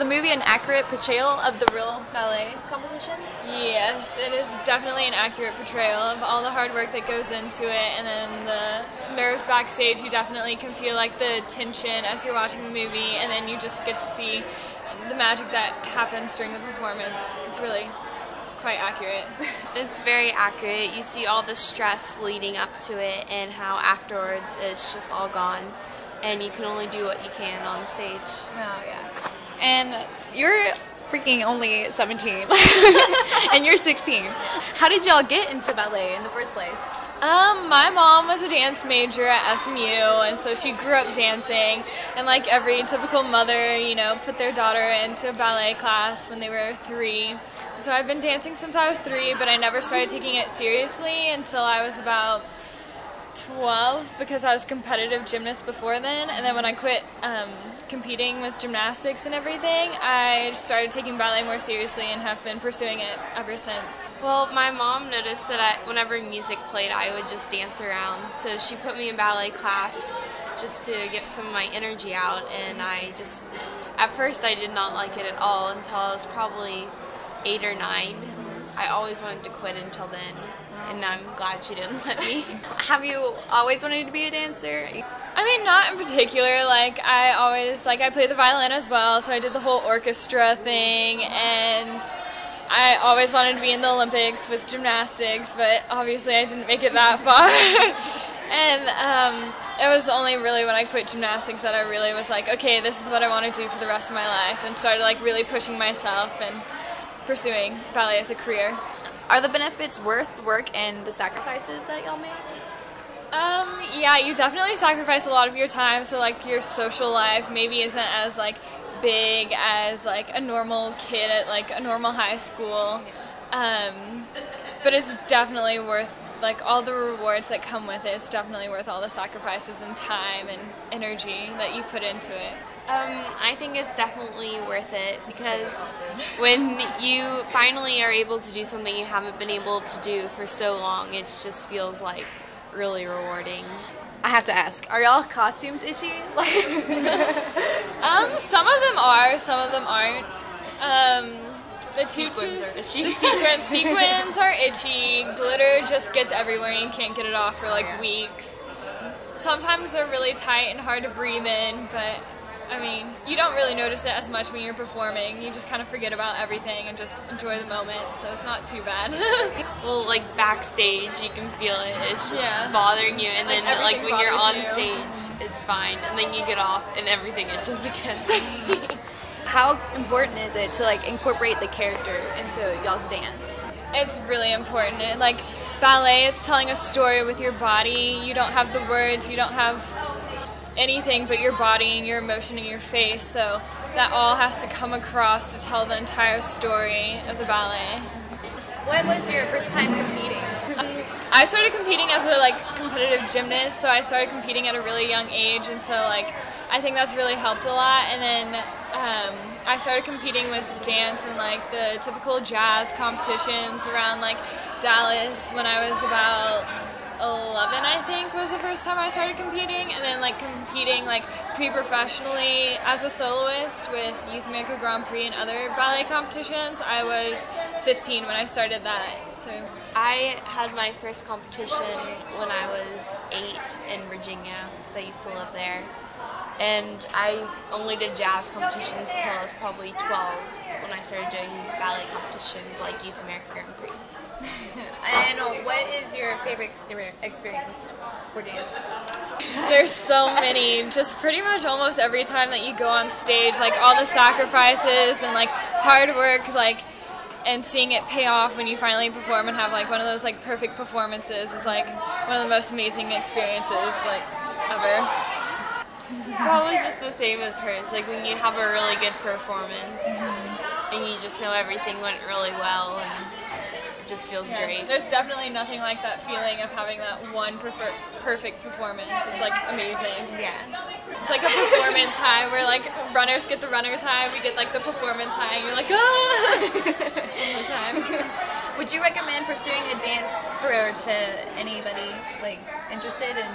the movie an accurate portrayal of the real ballet competitions? Yes, it is definitely an accurate portrayal of all the hard work that goes into it, and then the nerves backstage. You definitely can feel like the tension as you're watching the movie, and then you just get to see the magic that happens during the performance. It's really quite accurate. It's very accurate. You see all the stress leading up to it and how afterwards it's just all gone, and you can only do what you can on stage. Oh, yeah. And you're freaking only 17 and you're 16. How did y'all get into ballet in the first place? My mom was a dance major at SMU, and so she grew up dancing, and like every typical mother, you know, put their daughter into a ballet class when they were 3. So I've been dancing since I was 3, but I never started taking it seriously until I was about 12, because I was a competitive gymnast before then, and then when I quit competing with gymnastics and everything, I started taking ballet more seriously and have been pursuing it ever since. Well, my mom noticed that whenever music played, I would just dance around, so she put me in ballet class just to get some of my energy out, and at first I did not like it at all until I was probably 8 or 9. I always wanted to quit until then, and I'm glad she didn't let me. Have you always wanted to be a dancer? I mean, not in particular. Like, I played the violin as well, so I did the whole orchestra thing, and I always wanted to be in the Olympics with gymnastics, but obviously I didn't make it that far. And it was only really when I quit gymnastics that I really was like, okay, this is what I want to do for the rest of my life, and started like really pushing myself and pursuing ballet as a career. Are the benefits worth the work and the sacrifices that y'all made? Yeah, you definitely sacrifice a lot of your time, so like your social life maybe isn't as like big as like a normal kid at like a normal high school, but it's definitely worth like all the rewards that come with it. It's definitely worth all the sacrifices and time and energy that you put into it. I think it's definitely worth it, because when you finally are able to do something you haven't been able to do for so long, it just feels like really rewarding. I have to ask, are y'all costumes itchy? Some of them are, some of them aren't. The sequins are itchy. Glitter just gets everywhere and you can't get it off for like weeks. Sometimes they're really tight and hard to breathe in, but I mean, you don't really notice it as much when you're performing. You just kind of forget about everything and just enjoy the moment, so it's not too bad. Well, like backstage, you can feel it. It's just bothering you, and then like when you're on stage, it's fine, and then you get off and everything itches again. How important is it to like incorporate the character into y'all's dance? It's really important. Like ballet is telling a story with your body. You don't have the words, you don't have anything but your body and your emotion and your face, so that all has to come across to tell the entire story of the ballet. When was your first time competing? I started competing as a like competitive gymnast, so I started competing at a really young age, and so like I think that's really helped a lot. And then I started competing with dance and like the typical jazz competitions around like Dallas when I was about 11, I think, was the first time I started competing, and then like competing like pre-professionally as a soloist with Youth America Grand Prix and other ballet competitions. I was 15 when I started that. So I had my first competition when I was 8 in Virginia, because I used to live there, and I only did jazz competitions until I was probably 12 when I started doing ballet competitions like Youth America Grand Prix. And what is your favorite experience for dance? There's so many. Just pretty much almost every time that you go on stage, like all the sacrifices and like hard work, like, and seeing it pay off when you finally perform and have like one of those like perfect performances is like one of the most amazing experiences like ever. Probably just the same as hers, like when you have a really good performance and you just know everything went really well, and it just feels great. There's definitely nothing like that feeling of having that one perfect performance. It's like amazing. Yeah. It's like a performance high where like runners get the runner's high, we get like the performance high, and you're like, ah! All the time. Would you recommend pursuing a dance career to anybody like interested in?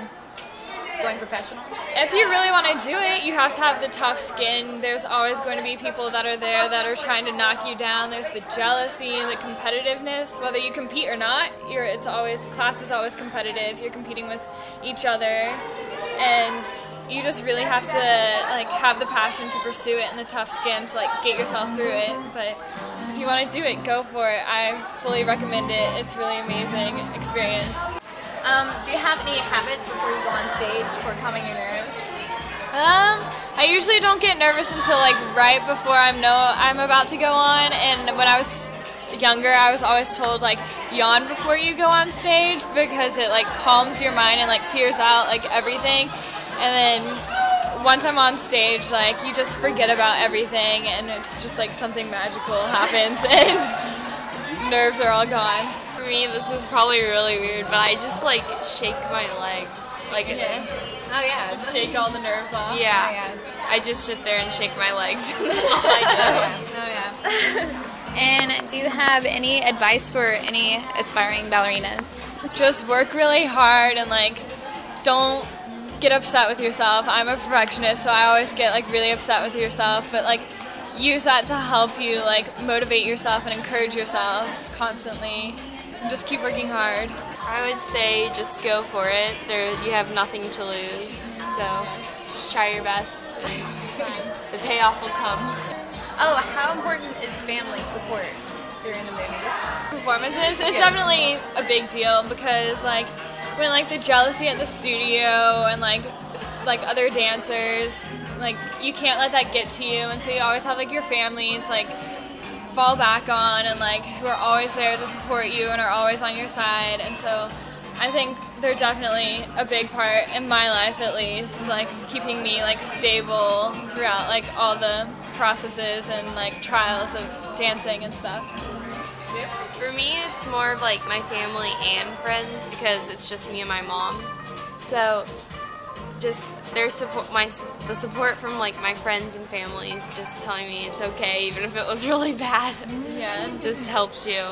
going professional? If you really want to do it, you have to have the tough skin. There's always going to be people that are there that are trying to knock you down. There's the jealousy, the competitiveness. Whether you compete or not, class is always competitive. You're competing with each other, and you just really have to have the passion to pursue it and the tough skin to get yourself through it. But if you want to do it, go for it. I fully recommend it. It's a really amazing experience. Do you have any habits before you go on stage for calming your nerves? I usually don't get nervous until right before I'm about to go on. And when I was younger, I was always told yawn before you go on stage because it calms your mind and clears out everything. And then once I'm on stage, you just forget about everything, and it's just something magical happens, and nerves are all gone. For me, this is probably really weird, but I just shake my legs. Yeah. Oh yeah, Shake all the nerves off. Yeah. Oh, yeah. I just sit there and shake my legs. That's all I do. Oh yeah. And do you have any advice for any aspiring ballerinas? Just work really hard and don't get upset with yourself. I'm a perfectionist, so I always get really upset with yourself, but use that to help you motivate yourself and encourage yourself constantly. And just keep working hard. I would say just go for it. You have nothing to lose, so just try your best. The payoff will come. Oh, how important is family support during the movies? Performances, it's definitely a big deal because when the jealousy at the studio and other dancers, you can't let that get to you, and so you always have your family to fall back on, and who are always there to support you and are always on your side. And so I think they're definitely a big part in my life, at least, keeping me stable throughout all the processes and trials of dancing and stuff. For me, it's more of my family and friends because it's just me and my mom. So just their support, the support from my friends and family, just telling me it's okay, even if it was really bad. Yeah. Just helps you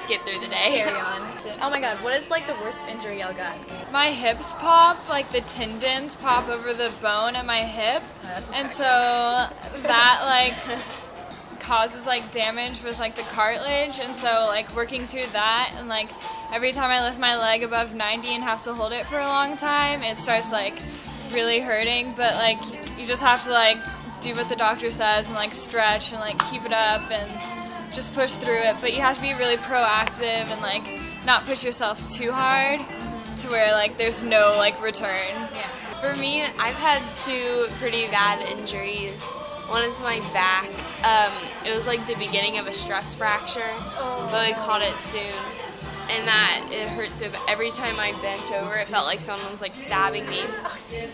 get through the day. Carry on. Oh my God, what is the worst injury y'all got? My hips pop, the tendons pop over the bone at my hip, and so that causes damage with the cartilage, and so working through that, and every time I lift my leg above 90 and have to hold it for a long time, it starts really hurting. But you just have to do what the doctor says and stretch and keep it up and just push through it. But you have to be really proactive and not push yourself too hard to where there's no return. Yeah. For me, I've had 2 pretty bad injuries. One is my back. It was the beginning of a stress fracture, but we caught it soon. And that, it hurt so bad. Every time I bent over, it felt like someone was stabbing me.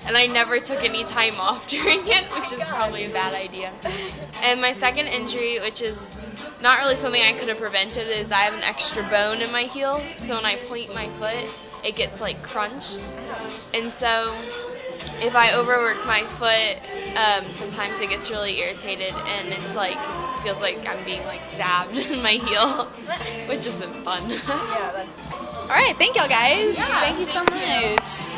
And I never took any time off during it, which is probably a bad idea. And my second injury, which is not really something I could have prevented, is I have an extra bone in my heel. So when I point my foot, it gets crunched. And so if I overwork my foot, sometimes it gets really irritated, and it's feels like I'm being stabbed in my heel, which isn't fun. Yeah, that's. All right, thank y'all guys. Yeah, thank you so much.